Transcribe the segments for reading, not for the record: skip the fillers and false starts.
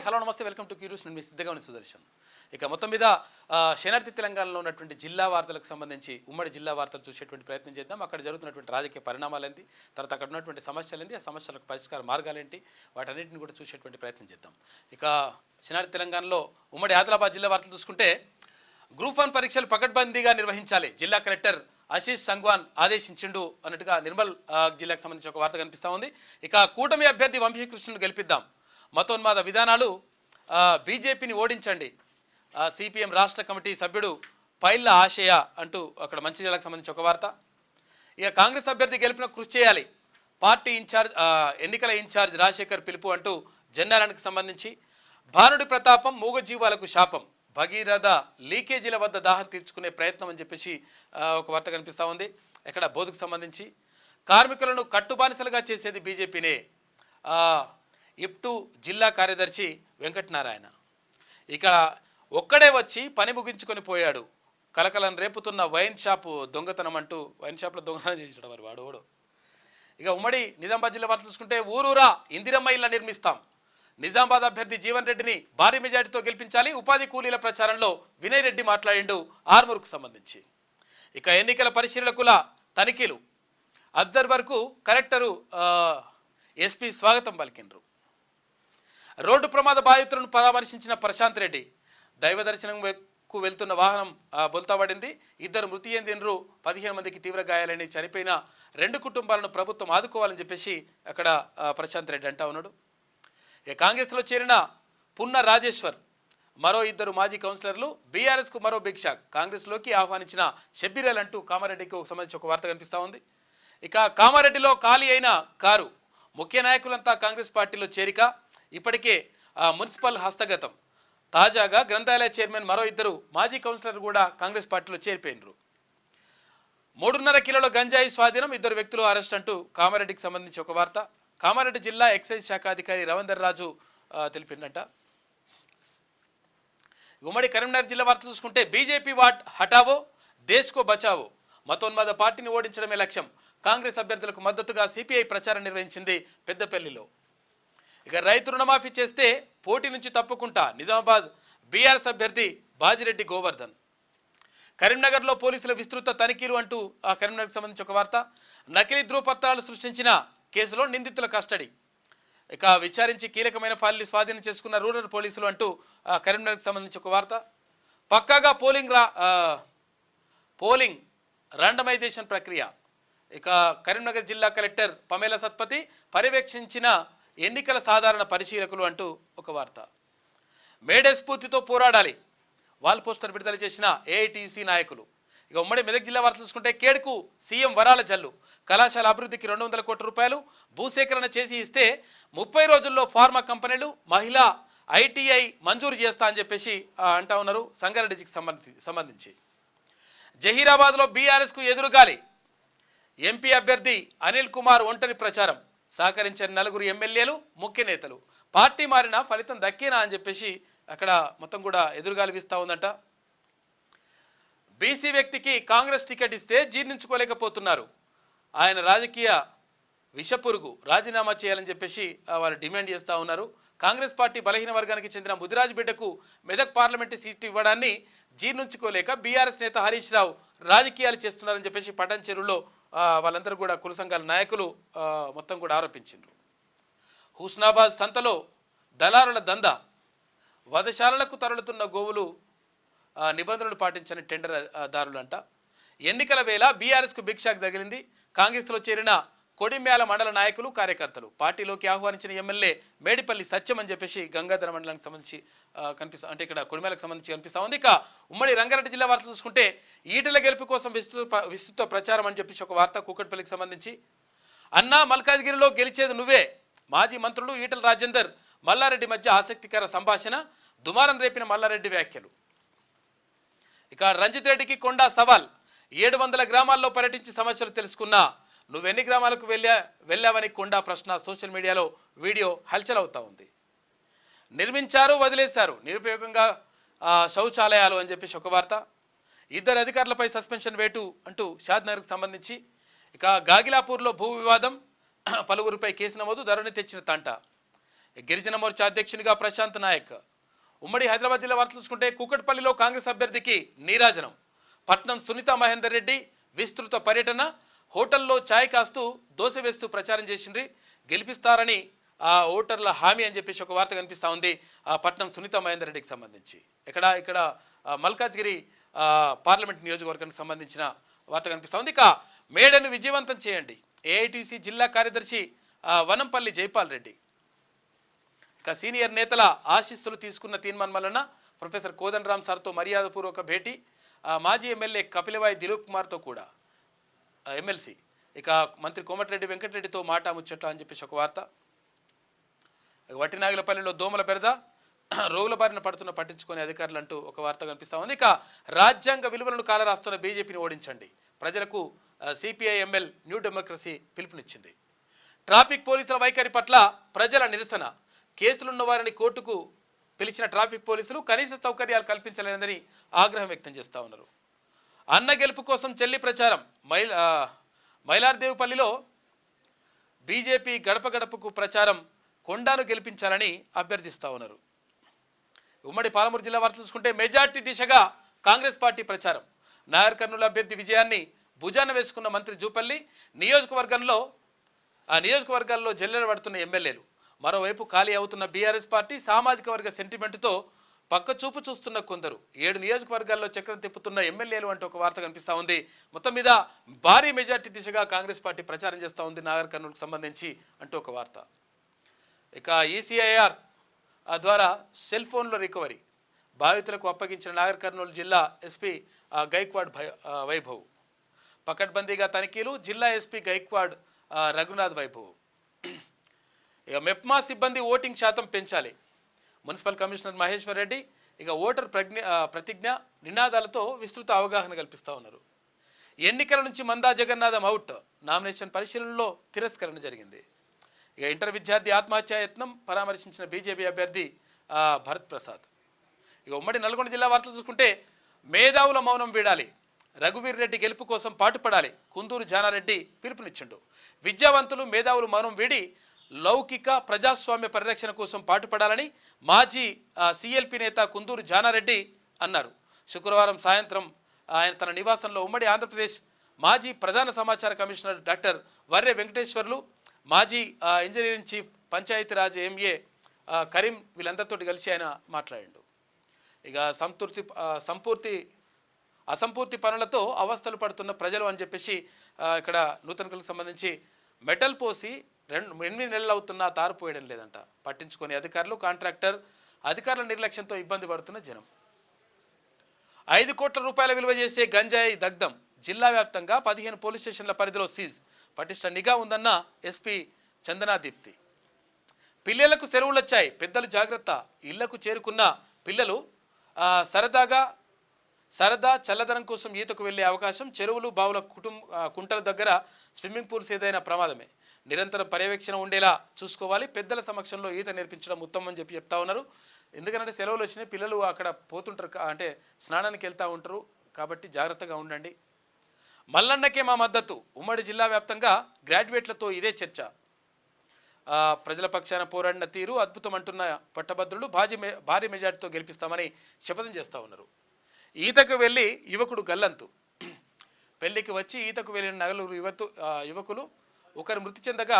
Hello నమస్తే, welcome to curious. నేను మీ సిద్ధంగా సుదర్శన్. ఇక మొత్తం మీద శనార్థి తెలంగాణలో ఉన్నటువంటి జిల్లా వార్తలకు సంబంధించి ఉమ్మడి జిల్లా వార్తలు చూసేటువంటి ప్రయత్నం చేద్దాం. అక్కడ జరుగుతున్నటువంటి రాజకీయ పరిణామాలేంటి, తర్వాత అక్కడ ఉన్నటువంటి సమస్యలేంటి, ఆ సమస్యలకు పరిష్కార మార్గాలేంటి, వాటన్నిటిని కూడా చూసేటువంటి ప్రయత్నం చేద్దాం. ఇక శనార్థి తెలంగాణలో ఉమ్మడి ఆదిలాబాద్ జిల్లా వార్తలు చూసుకుంటే గ్రూప్ 1 పరీక్షలు పకడ్బందీగా నిర్వహించాలి, జిల్లా కలెక్టర్ ఆశీష్ సంగ్వాన్ ఆదేశించిండు అన్నట్టుగా నిర్మల్ జిల్లాకు సంబంధించి ఒక వార్త కనిపిస్తూ ఉంది. ఇక కూటమి అభ్యర్థి వంశీకృష్ణను గెలిపిద్దాం, మతోన్మాద విధానాలు బీజేపీని ఓడించండి, సిపిఎం రాష్ట్ర కమిటీ సభ్యుడు పైల్ల ఆశయ అంటూ అక్కడ మంచిర్యాలకు సంబంధించి ఒక వార్త. ఇక కాంగ్రెస్ అభ్యర్థి గెలుపున కృషి చేయాలి, పార్టీ ఇన్ఛార్జ్ ఎన్నికల ఇన్ఛార్జ్ రాజశేఖర్ పిలుపు అంటూ జన్నారానికి సంబంధించి భానుడి ప్రతాపం మూగజీవాలకు శాపం, భగీరథ లీకేజీల వద్ద దాహం తీర్చుకునే ప్రయత్నం అని చెప్పేసి ఒక వార్త కనిపిస్తూ ఉంది. ఇక్కడ బోధకు సంబంధించి కార్మికులను కట్టుబానిసలుగా చేసేది బీజేపీనే, ఇప్టు జిల్లా కార్యదర్శి వెంకటనారాయణ. ఇక ఒక్కడే వచ్చి పని ముగించుకొని పోయాడు, కలకలను రేపుతున్న వైన్ షాపు దొంగతనం అంటూ వైన్ షాప్లో దొంగతనం చేసాడు మరి వాడు. ఇక ఉమ్మడి నిజామాబాద్ జిల్లా వార్త చూసుకుంటే ఊరూరా ఇందిరమ్మ ఇళ్ళ నిర్మిస్తాం, నిజామాబాద్ అభ్యర్థి జీవన్ రెడ్డిని భారీ మెజార్టీతో గెలిపించాలి, ఉపాధి కూలీల ప్రచారంలో వినయ్ రెడ్డి మాట్లాడిండు ఆర్మూర్కు సంబంధించి. ఇక ఎన్నికల పరిశీలకుల తనిఖీలు, అబ్జర్వర్కు కలెక్టరు ఎస్పీ స్వాగతం పలికిండ్రు. రోడ్డు ప్రమాద బాధితులను పరామర్శించిన ప్రశాంత్ రెడ్డి, దైవ దర్శనంకు వెళ్తున్న వాహనం బొల్తాబడింది, 2 మృతి చెందినరు, 15 మందికి తీవ్ర గాయాలని, చనిపోయిన 2 కుటుంబాలను ప్రభుత్వం ఆదుకోవాలని చెప్పేసి అక్కడ ప్రశాంత్ రెడ్డి అంటా ఉన్నాడు. ఇక కాంగ్రెస్లో చేరిన పున్న రాజేశ్వర్, మరో 2 మాజీ కౌన్సిలర్లు, బీఆర్ఎస్కు మరో బిగ్ షాక్, కాంగ్రెస్లోకి ఆహ్వానించిన షబ్బీరేల్ అంటూ కామారెడ్డికి సంబంధించి ఒక వార్త కనిపిస్తూ ఉంది. ఇక కామారెడ్డిలో ఖాళీ అయిన కారు, ముఖ్య నాయకులంతా కాంగ్రెస్ పార్టీలో చేరిక, ఇప్పటికే మున్సిపల్ హస్తగతం, తాజాగా గ్రంథాలయ చైర్మన్ మరో 2 మాజీ కౌన్సిలర్లు కూడా కాంగ్రెస్ పార్టీలో చేరిపోయినరు. 3.5 కిలోల గంజాయి స్వాధీనం, 2 వ్యక్తులు అరెస్ట్ అంటూ కామారెడ్డికి సంబంధించి ఒక వార్త. కామారెడ్డి జిల్లా ఎక్సైజ్ శాఖ అధికారి రవీందర్ రాజు తెలిపిందంట. ఉమ్మడి కరీంనగర్ జిల్లా వార్త చూసుకుంటే బీజేపీ వాట్ హటావో దేశ్కో బచావో, మతోన్మాద పార్టీని ఓడించడమే లక్ష్యం, కాంగ్రెస్ అభ్యర్థులకు మద్దతుగా సిపిఐ ప్రచారం నిర్వహించింది పెద్దపల్లిలో. ఇక రైతు రుణమాఫీ చేస్తే పోటీ నుంచి తప్పుకుంటా, నిజామాబాద్ బీఆర్ఎస్ అభ్యర్థి బాజిరెడ్డి గోవర్ధన్. కరీంనగర్లో పోలీసుల విస్తృత తనిఖీలు అంటూ ఆ కరీంనగర్కి సంబంధించి ఒక వార్త. నకిలీ ధృవపత్రాలు సృష్టించిన కేసులో నిందితుల కస్టడీ, ఇక విచారించి కీలకమైన ఫైళ్లు స్వాధీనం చేసుకున్న రూరల్ పోలీసులు అంటూ కరీంనగర్కి సంబంధించి ఒక వార్త. పక్కాగా పోలింగ్ ర్యాండమైజేషన్ ప్రక్రియ, ఇక కరీంనగర్ జిల్లా కలెక్టర్ పమేల సత్పతి పర్యవేక్షించిన ఎన్నికల సాధారణ పరిశీలకులు అంటూ ఒక వార్త. మేడే స్ఫూర్తితో పోరాడాలి, వాల్ పోస్టర్ విడుదల చేసిన ఏఐటీసీ నాయకులు. ఇక ఉమ్మడి మెదక్ జిల్లా వార్త చూసుకుంటే కేడుకు సీఎం వరాల జల్లు, కళాశాల అభివృద్ధికి 200 కోట్ల రూపాయలు భూసేకరణ చేసి ఇస్తే 30 రోజుల్లో ఫార్మా కంపెనీలు మహిళా ఐటీఐ మంజూరు చేస్తా అని చెప్పేసి అంటా ఉన్నారు సంగారెడ్డికి సంబంధించి. జహీరాబాద్లో బీఆర్ఎస్కు ఎదురుగాలి, ఎంపీ అభ్యర్థి అనిల్ కుమార్ ఒంటరి ప్రచారం, సహకరించిన 4 ఎమ్మెల్యేలు ముఖ్య నేతలు, పార్టీ మారిన ఫలితం దక్కేనా అని చెప్పేసి అక్కడ మొత్తం కూడా ఎదురుగాలి వీస్తూ ఉందంట. బీసీ వ్యక్తికి కాంగ్రెస్ టికెట్ ఇస్తే జీర్ణించుకోలేకపోతున్నారు, ఆయన రాజకీయ విషపురుగు, రాజీనామా చేయాలని చెప్పేసి వారు డిమాండ్ చేస్తూ ఉన్నారు. కాంగ్రెస్ పార్టీ బలహీన వర్గానికి చెందిన ముదిరాజు బిడ్డకు మెదక్ పార్లమెంటు సీటు ఇవ్వడాన్ని జీర్ణించుకోలేక బీఆర్ఎస్ నేత హరీష్ రావు రాజకీయాలు చేస్తున్నారని చెప్పేసి పటాన్ చెరువులో వాళ్ళందరూ కూడా కుల సంఘాల నాయకులు మొత్తం కూడా ఆరోపించారు. హుస్నాబాద్ సంతలో దళారుల దందా, వధశాలలకు తరలుతున్న గోవులు నిబంధనలు పాటించని టెండర్ దారులంట. ఎన్నికల వేళ బీఆర్ఎస్కు బిగ్ షాక్ తగిలింది, కాంగ్రెస్లో చేరిన కొడిమ్యాల మండల నాయకులు కార్యకర్తలు, పార్టీలోకి ఆహ్వానించిన ఎమ్మెల్యే మేడిపల్లి సత్యం అని చెప్పేసి గంగాధర మండలానికి సంబంధించి కనిపిస్తా, అంటే ఇక్కడ కొడిమ్యాలకు సంబంధించి కనిపిస్తూ ఉంది. ఇక ఉమ్మడి రంగారెడ్డి జిల్లా వార్త చూసుకుంటే ఈటెల గెలుపు కోసం విస్తృత ప్రచారం అని చెప్పేసి ఒక వార్త. కూకట్పల్లికి సంబంధించి అన్నా మల్కాజ్గిరిలో గెలిచేది నువ్వే, మాజీ మంత్రులు ఈటెల రాజేందర్ మల్లారెడ్డి మధ్య ఆసక్తికర సంభాషణ, దుమారం రేపిన మల్లారెడ్డి వ్యాఖ్యలు. ఇక రంజిత్ రెడ్డికి కొండా సవాల్, 700 గ్రామాల్లో పర్యటించి సమస్యలు తెలుసుకున్నా, నువ్వెన్ని గ్రామాలకు వెళ్ళావని కొండా ప్రశ్న సోషల్ మీడియాలో వీడియో హల్చల్ అవుతా ఉంది. నిర్మించారు వదిలేశారు నిరుపయోగంగా శౌచాలయాలు అని చెప్పేసి ఒక వార్త. 2 అధికారులపై సస్పెన్షన్ వేటు అంటూ షాద్నగర్కు సంబంధించి. ఇక గాగిలాపూర్లో భూ వివాదం, పలువురిపై కేసు నమోదు, ధరణి తెచ్చిన తంట. గిరిజన మోర్చా అధ్యక్షునిగా ప్రశాంత్ నాయక్. ఉమ్మడి హైదరాబాద్ జిల్లా వార్తలు చూసుకుంటే కూకట్పల్లిలో కాంగ్రెస్ అభ్యర్థికి నీరాజనం. పట్నం సునీతా మహేందర్ రెడ్డి విస్తృత పర్యటన. హోటల్లో ఛాయ్ కాస్తూ దోశ వేస్తూ ప్రచారం చేసిండ్రి. గెలిపిస్తారని ఆ ఓటర్ల హామీ అని చెప్పేసి ఒక వార్త కనిపిస్తూ ఉంది ఆ పట్నం సునీతా మహేందర్ రెడ్డికి సంబంధించి. ఇక్కడ మల్కాజ్గిరి పార్లమెంట్ నియోజకవర్గానికి సంబంధించిన వార్త కనిపిస్తూ ఉంది. ఇక మేడను విజయవంతం చేయండి. ఏఐటీసీ జిల్లా కార్యదర్శి వనంపల్లి జైపాల్ రెడ్డి. ఇక సీనియర్ నేతల ఆశీస్సులు తీసుకున్న తీర్మాన్ మల్లన్న ప్రొఫెసర్ కోదండరామ్ సార్తో మర్యాదపూర్వక భేటీ. మాజీ ఎమ్మెల్యే కపిలవాయి దిలీప్ కుమార్తో కూడా ఎమ్మెల్సీ. ఇక మంత్రి కోమటిరెడ్డి వెంకటరెడ్డితో మాట ముచ్చట అని చెప్పేసి ఒక వార్త. వట్టినాగులపల్లిలో దోమల బెరద, రోగుల బారిన పట్టించుకునే అధికారులు అంటూ ఒక వార్త కనిపిస్తూ ఉంది. ఇక రాజ్యాంగ విలువలను కాలరాస్తున్న బీజేపీని ఓడించండి, ప్రజలకు సిపిఐఎంఎల్ న్యూ డెమోక్రసీ పిలుపునిచ్చింది. ట్రాఫిక్ పోలీసుల వైఖరి పట్ల ప్రజల నిరసన. కేసులున్న వారిని కోర్టుకు పిలిచిన ట్రాఫిక్ పోలీసులు కనీస సౌకర్యాలు కల్పించలేదని ఆగ్రహం వ్యక్తం చేస్తూ ఉన్నారు. అన్న గెలుపు కోసం చెల్లి ప్రచారం. మైలార్దేవుపల్లిలో బీజేపీ గడప గడపకు ప్రచారం. కొండాను గెలిపించాలని అభ్యర్థిస్తూ ఉన్నారు. ఉమ్మడి పాలమూరు జిల్లా వార్తలు చూసుకుంటే మెజార్టీ దిశగా కాంగ్రెస్ పార్టీ ప్రచారం. నాగర్ కర్నూలు అభ్యర్థి విజయాన్ని భుజాన వేసుకున్న మంత్రి జూపల్లి. నియోజకవర్గాల్లో జల్లెడబడుతున్న ఎమ్మెల్యేలు. మరోవైపు ఖాళీ అవుతున్న బీఆర్ఎస్ పార్టీ సామాజిక వర్గ సెంటిమెంటుతో పక్క చూపు చూస్తున్న కొందరు. 7 నియోజకవర్గాల్లో చక్రం తిప్పుతున్న ఎమ్మెల్యేలు అంటూ ఒక వార్త కనిపిస్తూ ఉంది. మొత్తం మీద భారీ మెజార్టీ దిశగా కాంగ్రెస్ పార్టీ ప్రచారం చేస్తూ ఉంది నాగర్ కర్నూలుకు సంబంధించి అంటూ ఒక వార్త. ఇక ఈసీఐఆర్ ద్వారా సెల్ ఫోన్ల రికవరీ. బాధితులకు అప్పగించిన నాగర్ కర్నూలు జిల్లా ఎస్పీ గైక్వాడ్ వైభవ్. పకడ్బందీగా తనిఖీలు. జిల్లా ఎస్పీ గైక్వాడ్ రఘునాథ్ వైభవ్. ఇక మెప్మా సిబ్బంది ఓటింగ్ శాతం పెంచాలి. Municipal commissioner Maheshwar Reddy. ఇక ఓటర్ ప్రతిజ్ఞ నినాదాలతో విస్తృత అవగాహన కల్పిస్తూ ఉన్నారు. ఎన్నికల నుంచి మందా జగన్నాథం అవుట్. నామినేషన్ పరిశీలనలో తిరస్కరణ జరిగింది. ఇక ఇంటర్ విద్యార్థి ఆత్మహత్యాయత్నం పరామర్శించిన బీజేపీ అభ్యర్థి భరత్ ప్రసాద్. ఇక ఉమ్మడి నల్గొండ జిల్లా వార్తలు చూసుకుంటే మేధావుల మౌనం వీడాలి, రఘువీర్ రెడ్డి గెలుపు కోసం పాటుపడాలి, కుందూరు జానారెడ్డి పిలుపునిచ్చిండు. విద్యావంతులు మేధావులు మౌనం వీడి లౌకిక ప్రజాస్వామ్య పరిరక్షణ కోసం పాటుపడాలని మాజీ సిఎల్పి నేత కుందూరు జానారెడ్డి అన్నారు. శుక్రవారం సాయంత్రం ఆయన తన నివాసంలో ఉమ్మడి ఆంధ్రప్రదేశ్ మాజీ ప్రధాన సమాచార కమిషనర్ డాక్టర్ వర్రె వెంకటేశ్వర్లు, మాజీ engineering chief Panchayati Raj MA Karim వీళ్ళందరితో కలిసి ఆయన మాట్లాడాడు. ఇక అసంపూర్తి పనులతో అవస్థలు పడుతున్న ప్రజలు అని చెప్పేసి ఇక్కడ నూతనకు సంబంధించి మెటల్ పోసి 8 నెలలు అవుతున్నా తారు పోయడం లేదంట. పట్టించుకొని అధికారులు, కాంట్రాక్టర్ అధికారుల నిర్లక్ష్యంతో ఇబ్బంది పడుతున్న జనం. 5 కోట్ల రూపాయల విలువ చేసే గంజాయి దగ్ధం. జిల్లా వ్యాప్తంగా 15 పోలీస్ స్టేషన్ల పరిధిలో సీజ్. పటిష్ట నిఘా ఉందన్న ఎస్పీ చందనా దీప్తి. పిల్లలకు సెలవులు వచ్చాయి, పెద్దలు జాగ్రత్త. ఇళ్లకు చేరుకున్న పిల్లలు సరదా చల్లదనం కోసం ఈతకు వెళ్లే అవకాశం. చెరువులు, బావుల కుంటల దగ్గర స్విమ్మింగ్ పూల్స్ ఏదైనా ప్రమాదమే. నిరంతరం పర్యవేక్షణ ఉండేలా చూసుకోవాలి. పెద్దల సమక్షంలో ఈత నేర్పించడం ఉత్తమం అని చెప్తా ఉన్నారు. ఎందుకంటే సెలవులు వచ్చినాయి, పిల్లలు అక్కడ పోతుంటారు, అంటే స్నానానికి వెళ్తూ ఉంటారు, కాబట్టి జాగ్రత్తగా ఉండండి. మల్లన్నకే మా మద్దతు. ఉమ్మడి జిల్లా వ్యాప్తంగా గ్రాడ్యుయేట్లతో ఇదే చర్చ. ప్రజల పక్షాన పోరాడిన తీరు అద్భుతం అంటున్న పట్టభద్రులు. భారీ మెజార్టీతో గెలిపిస్తామని శపథం చేస్తూ ఉన్నారు. ఈతకు వెళ్ళి యువకుడు గల్లంతు. పెళ్లికి వచ్చి ఈతకు వెళ్ళిన నలుగురు యువకులు ఒకరు మృతి చెందగా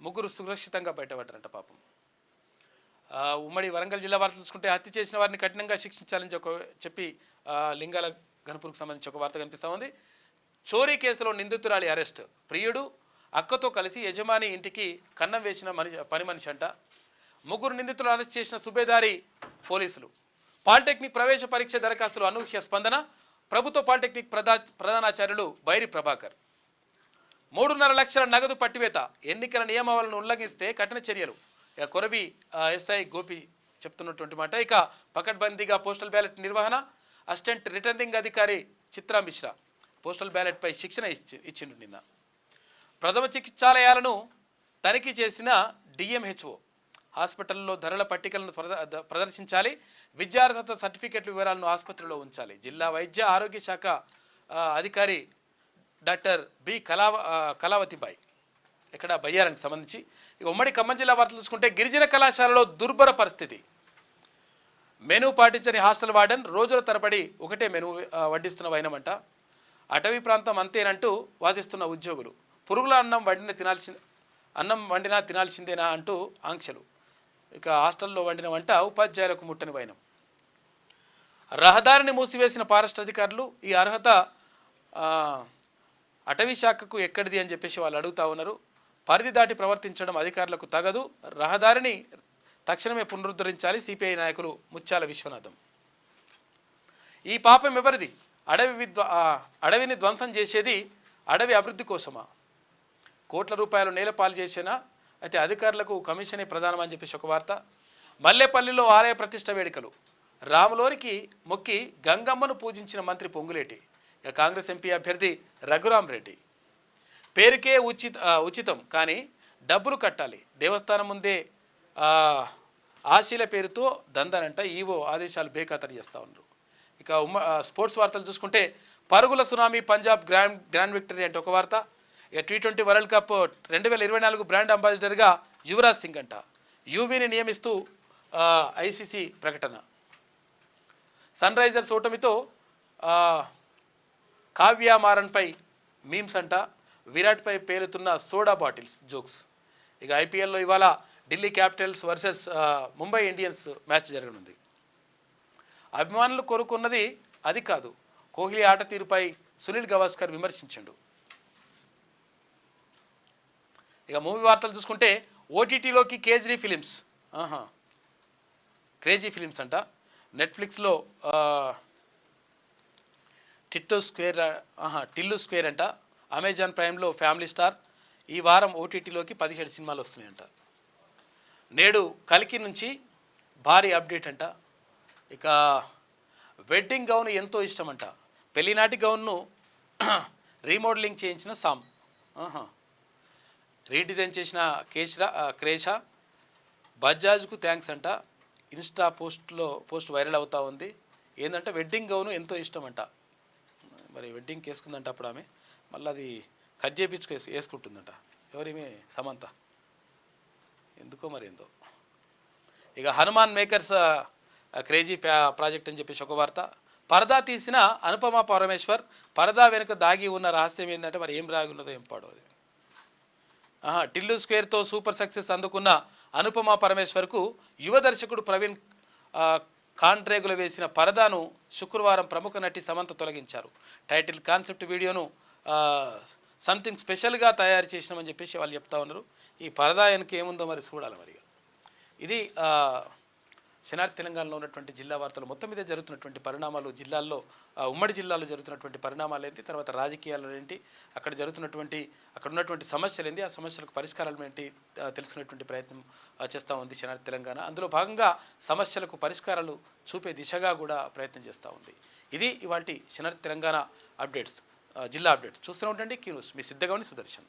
ముగ్గురు సురక్షితంగా బయటపడ్డారంట పాపం. ఉమ్మడి వరంగల్ జిల్లా వార్తలు చూసుకుంటే హత్య చేసిన వారిని కఠినంగా శిక్షించాలని చెప్పి లింగాల గణపూర్కు సంబంధించి ఒక వార్త కనిపిస్తూ ఉంది. చోరీ కేసులో నిందితురాలి అరెస్ట్. ప్రియుడు అక్కతో కలిసి యజమాని ఇంటికి కన్నం వేసిన పని మనిషి అంట. 3 నిందితులు అరెస్ట్ చేసిన సుబేదారి పోలీసులు. పాలిటెక్నిక్ ప్రవేశ పరీక్ష దరఖాస్తులు అనూహ్య స్పందన. ప్రభుత్వ పాలిటెక్నిక్ ప్రధానాచార్యులు బైరి ప్రభాకర్. 3.5 లక్షల నగదు పట్టివేత. ఎన్నికల నియమావళిని ఉల్లంఘిస్తే కఠిన చర్యలు. కొరవి ఎస్ఐ గోపి చెప్తున్నటువంటి మాట. ఇక పకడ్బందీగా పోస్టల్ బ్యాలెట్ నిర్వహణ. అసిస్టెంట్ రిటర్నింగ్ అధికారి చిత్రా మిశ్రా పోస్టల్ బ్యాలెట్పై శిక్షణ ఇచ్చిండు నిన్న. ప్రథమ చికిత్సాలయాలను తనిఖీ చేసిన డిఎంహెచ్ఓ. హాస్పిటల్లో ధరల పట్టికలను ప్రదర్శించాలి. విద్యార్హత సర్టిఫికెట్ల వివరాలను ఆసుపత్రిలో ఉంచాలి. జిల్లా వైద్య ఆరోగ్య శాఖ అధికారి డాక్టర్ బి కళావతిబాయ్. ఇక్కడ బయ్యారానికి సంబంధించి. ఇక ఉమ్మడి ఖమ్మం జిల్లా వార్తలు చూసుకుంటే గిరిజన కళాశాలలో దుర్భర పరిస్థితి. మెనూ పాటించని హాస్టల్ వార్డెన్ రోజుల తరబడి ఒకటే మెనూ వడ్డిస్తున్న వైనమంట. అటవీ ప్రాంతం అంతేనంటూ వాదిస్తున్న ఉద్యోగులు. పురుగుల అన్నం వండినా తినాల్సిందేనా అంటూ ఆంక్షలు. ఇక హాస్టల్లో వండిన వంట ఉపాధ్యాయులకు ముట్టని వైనం. రహదారిని మూసివేసిన ఫారెస్ట్ అధికారులు. ఈ అర్హత అటవీ శాఖకు ఎక్కడిది అని చెప్పేసి వాళ్ళు అడుగుతా ఉన్నారు. పరిధి దాటి ప్రవర్తించడం అధికారులకు తగదు. రహదారిని తక్షణమే పునరుద్ధరించాలి. సిపిఐ నాయకులు ముత్యాల విశ్వనాథం. ఈ పాపం ఎవరిది? అడవిని ధ్వంసం చేసేది అడవి అభివృద్ధి కోసమా? కోట్ల రూపాయలు నేలపాలు చేసినా అయితే అధికారులకు కమిషనే ప్రధానం అని చెప్పేసి ఒక వార్త. మల్లేపల్లిలో ఆలయ ప్రతిష్ట వేడుకలు. రాములోరికి మొక్కి గంగమ్మను పూజించిన మంత్రి పొంగులేటి. ఇక కాంగ్రెస్ ఎంపీ అభ్యర్థి రఘురాం రెడ్డి. పేరుకే ఉచితం కానీ డబ్బులు కట్టాలి. దేవస్థానం ముందే ఆశీల పేరుతో దందనంట. ఈవో ఆదేశాలు బేఖాతరు చేస్తూ ఉన్నారు. ఇక స్పోర్ట్స్ వార్తలు చూసుకుంటే పరుగుల సునామీ పంజాబ్ గ్రాండ్ విక్టరీ అంటే ఒక వార్త. ఇక T20 వరల్డ్ కప్ 2024 బ్రాండ్ అంబాసిడర్గా యువరాజ్ సింగ్ అంట. యూవీని నియమిస్తూ ఐసీసీ ప్రకటన. సన్ రైజర్స్ ఓటమితో కావ్య మారన్పై మీమ్స్ అంట. విరాట్పై పేలుతున్న సోడా బాటిల్స్ జోక్స్. ఇక ఐపీఎల్లో ఇవాళ Delhi Capitals versus Mumbai Indians match జరగనుంది. అభిమానులు కోరుకున్నది అది కాదు. కోహ్లీ ఆట తీరుపై సునీల్ గవాస్కర్ విమర్శించాడు. ఇక మూవీ వార్తలు చూసుకుంటే ఓటీటీలోకి క్రేజీ ఫిలిమ్స్ అంట. నెట్ఫ్లిక్స్లో టిల్లు స్క్వేర్ అంట. అమెజాన్ ప్రైమ్లో ఫ్యామిలీ స్టార్. ఈ వారం ఓటీటీలోకి 17 సినిమాలు వస్తున్నాయంట. నేడు కల్కి నుంచి భారీ అప్డేట్ అంట. ఇక వెడ్డింగ్ గౌన్ ఎంతో ఇష్టమంట. పెళ్లినాటి గౌన్ను రీమోడలింగ్ చేయించిన సామ్. రీడిజైన్ చేసిన క్రేషా. బజాజ్కు థ్యాంక్స్ అంట. ఇన్స్టా పోస్ట్ వైరల్ అవుతూ ఉంది. ఏంటంటే వెడ్డింగ్ గౌను ఎంతో ఇష్టమంట. మరి వెడ్డింగ్కి వేసుకుందంట అప్పుడు ఆమె. మళ్ళీ అది కట్ చేయించుకు వేసుకుంటుందంట. ఎవరేమి సమంత. ఎందుకో మరి ఏందో. ఇక హనుమాన్ మేకర్స్ క్రేజీ ప్రాజెక్ట్ అని చెప్పేసి ఒక వార్త. పరదా తీసిన అనుపమ పరమేశ్వర్. పరదా వెనుక దాగి ఉన్న రహస్యం ఏంటంటే మరి ఏం రాగి ఉన్నదో ఏం పాడో అది. టిల్లు స్క్వేర్తో సూపర్ సక్సెస్ అందుకున్న అనుపమ పరమేశ్వర్కు యువ దర్శకుడు ప్రవీణ్ కాంట్రేగులు వేసిన పరదాను శుక్రవారం ప్రముఖ నటి సమంత తొలగించారు. టైటిల్ కాన్సెప్ట్ వీడియోను సంథింగ్ స్పెషల్గా తయారు చేసినామని చెప్పేసి వాళ్ళు చెప్తా ఉన్నారు. ఈ పరదా వెనుక ఏముందో మరి చూడాలి మరిగా. ఇది శనార్థి తెలంగాణలో ఉన్నటువంటి జిల్లా వార్తలు. మొత్తం మీద జరుగుతున్నటువంటి పరిణామాలు జిల్లాల్లో, ఉమ్మడి జిల్లాలో జరుగుతున్నటువంటి పరిణామాలు ఏంటి, తర్వాత రాజకీయాలు ఏంటి, అక్కడ ఉన్నటువంటి సమస్యలు ఏంటి, ఆ సమస్యలకు పరిష్కారాలు ఏంటి తెలుసుకునేటువంటి ప్రయత్నం చేస్తూ ఉంది శనార్థి తెలంగాణ. అందులో భాగంగా సమస్యలకు పరిష్కారాలు చూపే దిశగా కూడా ప్రయత్నం చేస్తూ ఉంది. ఇది ఇవాల్టి శనార్థి తెలంగాణ అప్డేట్స్, జిల్లా అప్డేట్స్. చూస్తూనే ఉండండి క్యూ న్యూస్. మీ సిద్ధగౌని సుదర్శన్.